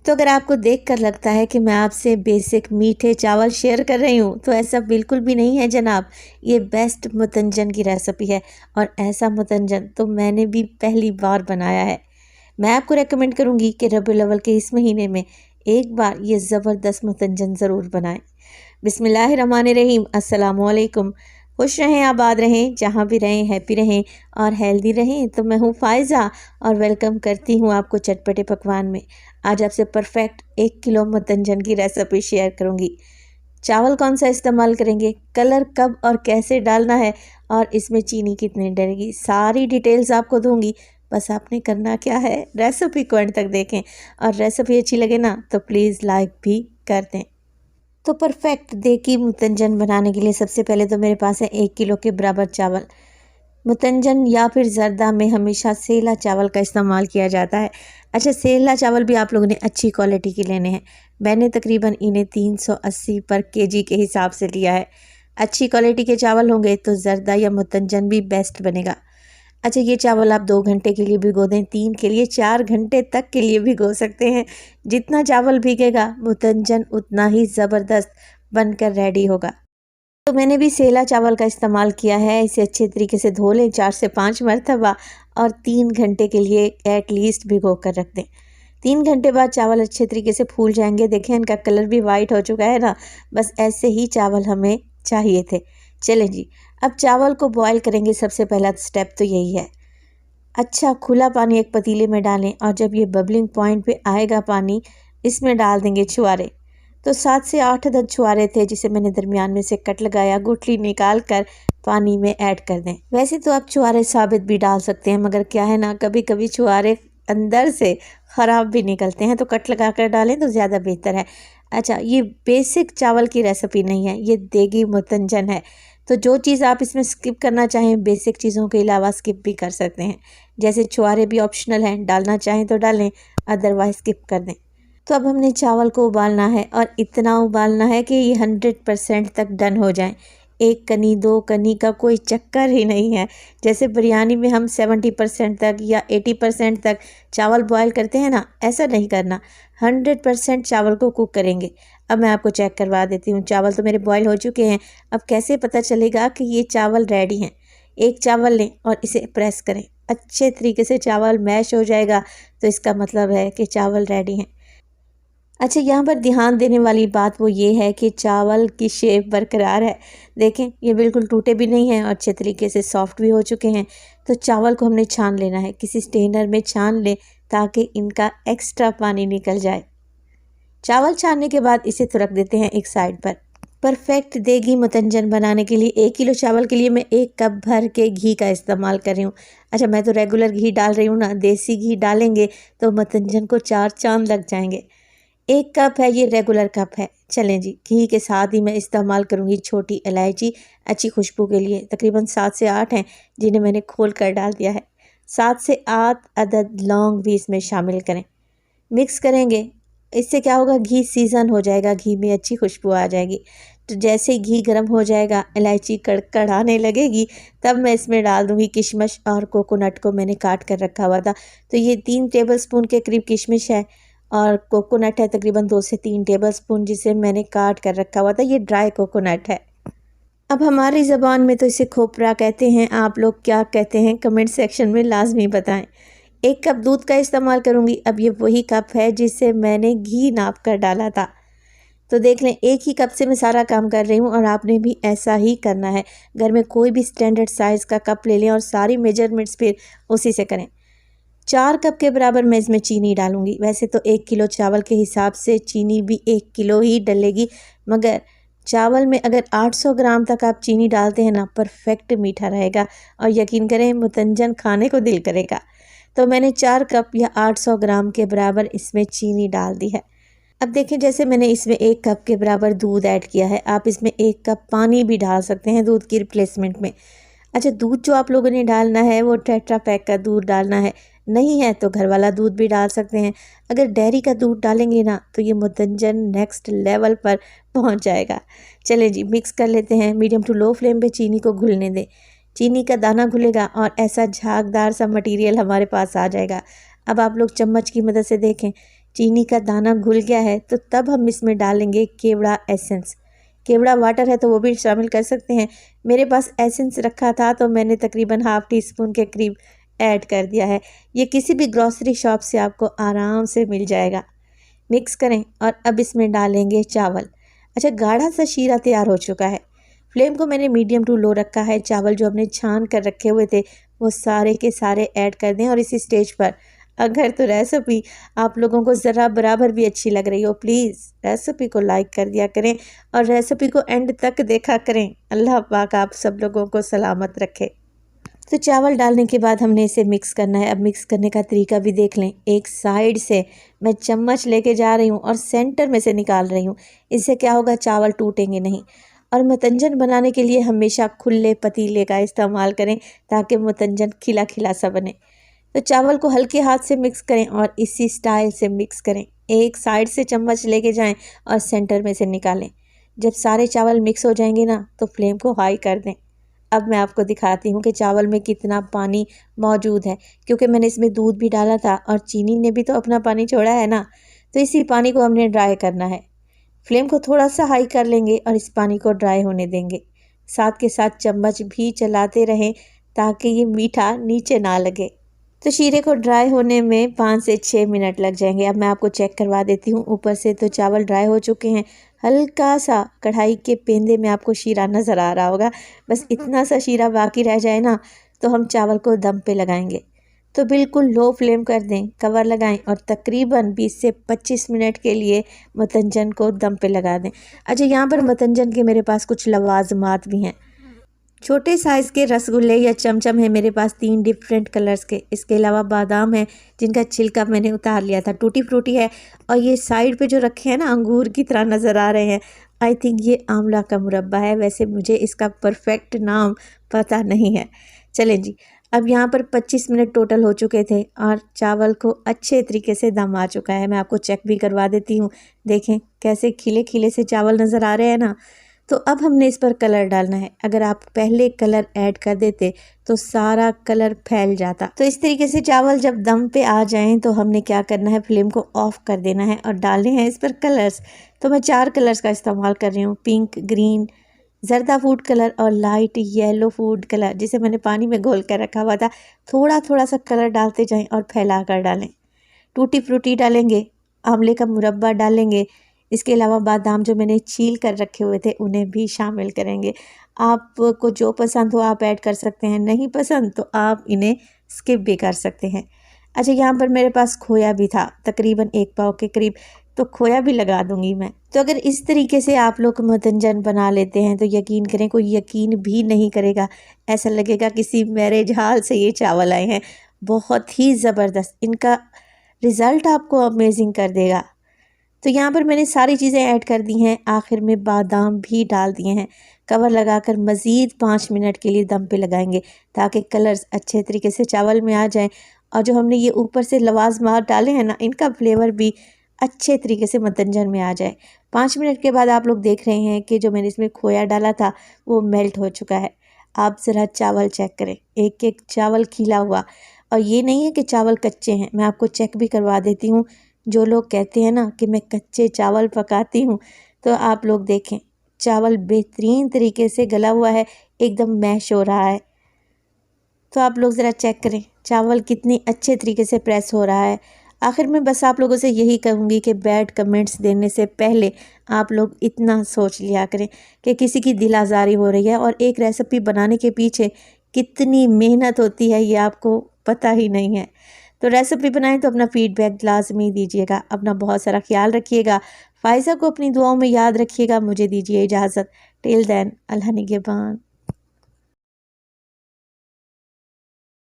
तो अगर आपको देखकर लगता है कि मैं आपसे बेसिक मीठे चावल शेयर कर रही हूँ तो ऐसा बिल्कुल भी नहीं है जनाब। ये बेस्ट मुतंजन की रेसिपी है और ऐसा मुतंजन तो मैंने भी पहली बार बनाया है। मैं आपको रेकमेंड करूँगी कि रबीउल अव्वल के इस महीने में एक बार ये ज़बरदस्त मुतंजन ज़रूर बनाएं। बिस्मिल्लाहिर्रहमानिर्रहीम, अस्सलामुअलैकुम। खुश रहें, आबाद रहें, जहाँ भी रहें हैप्पी रहें और हेल्दी रहें। तो मैं हूँ फ़ायज़ा और वेलकम करती हूँ आपको चटपटे पकवान में। आज आपसे परफेक्ट 1 किलो मुतंजन की रेसिपी शेयर करूँगी। चावल कौन सा इस्तेमाल करेंगे, कलर कब और कैसे डालना है और इसमें चीनी कितनी डलेगी, सारी डिटेल्स आपको दूंगी। बस आपने करना क्या है, रेसिपी को एंड तक देखें और रेसिपी अच्छी लगे ना तो प्लीज़ लाइक भी कर दें। तो परफेक्ट देगी मुतंजन बनाने के लिए सबसे पहले तो मेरे पास है 1 किलो के बराबर चावल। मुतंजन या फिर जर्दा में हमेशा सेला चावल का इस्तेमाल किया जाता है। अच्छा, सेला चावल भी आप लोगों ने अच्छी क्वालिटी के लेने हैं। मैंने तकरीबन इन्हें 380 पर केजी के हिसाब से लिया है। अच्छी क्वालिटी के चावल होंगे तो जर्दा या मुतंजन भी बेस्ट बनेगा। अच्छा, ये चावल आप 2 घंटे के लिए भिगो दें, 3 के लिए 4 घंटे तक के लिए भिगो सकते हैं। जितना चावल भीगेगा मुतंजन उतना ही ज़बरदस्त बनकर रेडी होगा। तो मैंने भी सेला चावल का इस्तेमाल किया है। इसे अच्छे तरीके से धो लें 4 से 5 मरतबा और 3 घंटे के लिए एट लीस्ट भिगो कर रख दें। 3 घंटे बाद चावल अच्छे तरीके से फूल जाएंगे। देखें इनका कलर भी वाइट हो चुका है ना। बस ऐसे ही चावल हमें चाहिए थे। चलें जी, अब चावल को बॉयल करेंगे। सबसे पहला स्टेप तो यही है। अच्छा खुला पानी एक पतीले में डालें और जब ये बबलिंग पॉइंट पे आएगा पानी, इसमें डाल देंगे छुआरे। तो 7 से 8 अदद छुआरे थे जिसे मैंने दरमियान में से कट लगाया, गुठली निकाल कर पानी में ऐड कर दें। वैसे तो आप छुआरे साबित भी डाल सकते हैं, मगर क्या है ना, कभी कभी छुआरे अंदर से ख़राब भी निकलते हैं, तो कट लगा कर डालें तो ज़्यादा बेहतर है। अच्छा, ये बेसिक चावल की रेसिपी नहीं है, ये देगी मुतंजन है। तो जो चीज़ आप इसमें स्किप करना चाहें, बेसिक चीज़ों के अलावा स्किप भी कर सकते हैं। जैसे छुआरे भी ऑप्शनल हैं, डालना चाहें तो डालें, अदरवाइज स्किप कर दें। तो अब हमने चावल को उबालना है और इतना उबालना है कि ये 100% तक डन हो जाए। 1 कनी 2 कनी का कोई चक्कर ही नहीं है। जैसे बिरयानी में हम 70% तक या 80% तक चावल बॉयल करते हैं ना, ऐसा नहीं करना। 100% चावल को कुक करेंगे। अब मैं आपको चेक करवा देती हूँ। चावल तो मेरे बॉयल हो चुके हैं। अब कैसे पता चलेगा कि ये चावल रेडी हैं? एक चावल लें और इसे प्रेस करें, अच्छे तरीके से चावल मैश हो जाएगा तो इसका मतलब है कि चावल रेडी हैं। अच्छा, यहाँ पर ध्यान देने वाली बात वो ये है कि चावल की शेप बरकरार है। देखें ये बिल्कुल टूटे भी नहीं हैं और अच्छे तरीके से सॉफ्ट भी हो चुके हैं। तो चावल को हमने छान लेना है, किसी स्ट्रेनर में छान लें ताकि इनका एक्स्ट्रा पानी निकल जाए। चावल छानने के बाद इसे तो रख देते हैं एक साइड पर। परफेक्ट देगी मुतंजन बनाने के लिए 1 किलो चावल के लिए मैं 1 कप भर के घी का इस्तेमाल कर रही हूँ। अच्छा, मैं तो रेगुलर घी डाल रही हूँ ना, देसी घी डालेंगे तो मुतंजन को 4 चांद लग जाएंगे। 1 कप है, ये रेगुलर कप है। चलें जी, घी के साथ ही मैं इस्तेमाल करूँगी छोटी इलायची अच्छी खुशबू के लिए। तकरीबन 7 से 8 हैं जिन्हें मैंने खोल कर डाल दिया है। 7 से 8 अदद लौंग भी इसमें शामिल करें। मिक्स करेंगे, इससे क्या होगा, घी सीज़न हो जाएगा, घी में अच्छी खुशबू आ जाएगी। तो जैसे ही घी गर्म हो जाएगा, इलायची कड़कड़ाने लगेगी, तब मैं इसमें डाल दूँगी किशमिश और कोकोनट को मैंने काट कर रखा हुआ था। तो ये 3 टेबलस्पून के करीब किशमिश है और कोकोनट है तकरीबन 2 से 3 टेबलस्पून जिसे मैंने काट कर रखा हुआ था। ये ड्राई कोकोनट है। अब हमारी ज़बान में तो इसे खोपरा कहते हैं, आप लोग क्या कहते हैं कमेंट सेक्शन में लाजमी बताएं। 1 कप दूध का इस्तेमाल करूँगी। अब ये वही कप है जिससे मैंने घी नाप कर डाला था। तो देख लें, 1 ही कप से मैं सारा काम कर रही हूँ और आपने भी ऐसा ही करना है। घर में कोई भी स्टैंडर्ड साइज़ का कप ले लें और सारी मेजरमेंट्स फिर उसी से करें। 4 कप के बराबर मैं इसमें चीनी डालूँगी। वैसे तो 1 किलो चावल के हिसाब से चीनी भी 1 किलो ही डलेगी, मगर चावल में अगर 800 ग्राम तक आप चीनी डालते हैं ना, परफेक्ट मीठा रहेगा और यकीन करें मुतंजन खाने को दिल करेगा। तो मैंने 4 कप या 800 ग्राम के बराबर इसमें चीनी डाल दी है। अब देखें, जैसे मैंने इसमें 1 कप के बराबर दूध ऐड किया है, आप इसमें 1 कप पानी भी डाल सकते हैं दूध की रिप्लेसमेंट में। अच्छा, दूध जो आप लोगों ने डालना है वो टेट्रा पैक का दूध डालना है, नहीं है तो घर वाला दूध भी डाल सकते हैं। अगर डेयरी का दूध डालेंगे ना तो ये मुतंजन नेक्स्ट लेवल पर पहुंच जाएगा। चलें जी, मिक्स कर लेते हैं। मीडियम टू लो फ्लेम पे चीनी को घुलने दें। चीनी का दाना घुलेगा और ऐसा झागदार सा मटेरियल हमारे पास आ जाएगा। अब आप लोग चम्मच की मदद से देखें, चीनी का दाना घुल गया है तो तब हम इसमें डालेंगे केवड़ा एसेंस। केवड़ा वाटर है तो वो भी शामिल कर सकते हैं। मेरे पास एसेंस रखा था तो मैंने तकरीबन हाफ़ टी स्पून के करीब ऐड कर दिया है। ये किसी भी ग्रॉसरी शॉप से आपको आराम से मिल जाएगा। मिक्स करें और अब इसमें डालेंगे चावल। अच्छा, गाढ़ा सा शीरा तैयार हो चुका है। फ्लेम को मैंने मीडियम टू लो रखा है। चावल जो हमने छान कर रखे हुए थे वो सारे के सारे ऐड कर दें। और इसी स्टेज पर अगर तो रेसिपी आप लोगों को ज़रा बराबर भी अच्छी लग रही हो, प्लीज़ रेसिपी को लाइक कर दिया करें और रेसिपी को एंड तक देखा करें। अल्लाह पाक आप सब लोगों को सलामत रखे। तो चावल डालने के बाद हमने इसे मिक्स करना है। अब मिक्स करने का तरीका भी देख लें। एक साइड से मैं चम्मच लेके जा रही हूँ और सेंटर में से निकाल रही हूँ। इससे क्या होगा, चावल टूटेंगे नहीं। और मतंजन बनाने के लिए हमेशा खुले पतीले का इस्तेमाल करें ताकि मतंजन खिला खिला सा बने। तो चावल को हल्के हाथ से मिक्स करें और इसी स्टाइल से मिक्स करें। एक साइड से चम्मच लेके जाएं और सेंटर में से निकालें। जब सारे चावल मिक्स हो जाएंगे ना तो फ्लेम को हाई कर दें। अब मैं आपको दिखाती हूँ कि चावल में कितना पानी मौजूद है, क्योंकि मैंने इसमें दूध भी डाला था और चीनी ने भी तो अपना पानी छोड़ा है ना। तो इसी पानी को हमने ड्राई करना है। फ्लेम को थोड़ा सा हाई कर लेंगे और इस पानी को ड्राई होने देंगे। साथ के साथ चम्मच भी चलाते रहें ताकि ये मीठा नीचे ना लगे। तो शीरे को ड्राई होने में 5 से 6 मिनट लग जाएंगे। अब मैं आपको चेक करवा देती हूँ। ऊपर से तो चावल ड्राई हो चुके हैं। हल्का सा कढ़ाई के पेंदे में आपको शीरा नज़र आ रहा होगा। बस इतना सा शीरा बाकी रह जाए ना तो हम चावल को दम पे लगाएंगे। तो बिल्कुल लो फ्लेम कर दें, कवर लगाएं और तकरीबन 20 से 25 मिनट के लिए मतंजन को दम पे लगा दें। अच्छा, यहाँ पर मतंजन के मेरे पास कुछ लवाजमात भी हैं। छोटे साइज़ के रसगुल्ले या चमचम है मेरे पास 3 डिफरेंट कलर्स के। इसके अलावा बादाम है जिनका छिलका मैंने उतार लिया था। टूटी फ्रूटी है और ये साइड पे जो रखे हैं ना अंगूर की तरह नज़र आ रहे हैं। आई थिंक ये आंवला का मुरब्बा है। वैसे मुझे इसका परफेक्ट नाम पता नहीं है। चलें जी, अब यहाँ पर 25 मिनट टोटल हो चुके थे और चावल को अच्छे तरीके से दम आ चुका है। मैं आपको चेक भी करवा देती हूँ। देखें कैसे खिले खिले से चावल नज़र आ रहे हैं ना। तो अब हमने इस पर कलर डालना है। अगर आप पहले कलर ऐड कर देते तो सारा कलर फैल जाता। तो इस तरीके से चावल जब दम पे आ जाएं तो हमने क्या करना है, फ्लेम को ऑफ कर देना है और डालने हैं इस पर कलर्स। तो मैं 4 कलर्स का इस्तेमाल कर रही हूँ, पिंक, ग्रीन, जर्दा फूड कलर और लाइट येलो फूड कलर, जिसे मैंने पानी में घोल कर रखा हुआ था। थोड़ा थोड़ा सा कलर डालते जाएं और फैला कर डालें। टूटी फ्रूटी डालेंगे, आंवले का मुरब्बा डालेंगे। इसके अलावा बादाम जो मैंने छील कर रखे हुए थे उन्हें भी शामिल करेंगे। आपको जो पसंद हो आप ऐड कर सकते हैं, नहीं पसंद तो आप इन्हें स्किप भी कर सकते हैं। अच्छा, यहाँ पर मेरे पास खोया भी था तकरीबन 1 पाव के करीब, तो खोया भी लगा दूंगी मैं। तो अगर इस तरीके से आप लोग मतंजन बना लेते हैं तो यकीन करें कोई यकीन भी नहीं करेगा। ऐसा लगेगा किसी मैरिज हाल से ये चावल आए हैं। बहुत ही ज़बरदस्त, इनका रिज़ल्ट आपको अमेजिंग कर देगा। तो यहाँ पर मैंने सारी चीज़ें ऐड कर दी हैं। आखिर में बादाम भी डाल दिए हैं। कवर लगाकर मज़ीद 5 मिनट के लिए दम पे लगाएंगे ताकि कलर्स अच्छे तरीके से चावल में आ जाएं और जो हमने ये ऊपर से लवाजमात डाले हैं ना, इनका फ्लेवर भी अच्छे तरीके से मतंजन में आ जाए। 5 मिनट के बाद आप लोग देख रहे हैं कि जो मैंने इसमें खोया डाला था वो मेल्ट हो चुका है। आप ज़रा चावल चेक करें, एक एक चावल खिला हुआ। और ये नहीं है कि चावल कच्चे हैं, मैं आपको चेक भी करवा देती हूँ। जो लोग कहते हैं ना कि मैं कच्चे चावल पकाती हूँ, तो आप लोग देखें चावल बेहतरीन तरीके से गला हुआ है, एकदम मैश हो रहा है। तो आप लोग ज़रा चेक करें चावल कितनी अच्छे तरीके से प्रेस हो रहा है। आखिर में बस आप लोगों से यही कहूँगी कि बैड कमेंट्स देने से पहले आप लोग इतना सोच लिया करें कि किसी की दिल आज़ारी हो रही है और एक रेसिपी बनाने के पीछे कितनी मेहनत होती है ये आपको पता ही नहीं है। तो रेसिपी बनाएं तो अपना फीडबैक लाजमी दीजिएगा। अपना बहुत सारा ख्याल रखिएगा। फ़ाइज़ा को अपनी दुआओं में याद रखिएगा। मुझे दीजिए इजाज़त। टिल देन, अल्लाह निगहबान।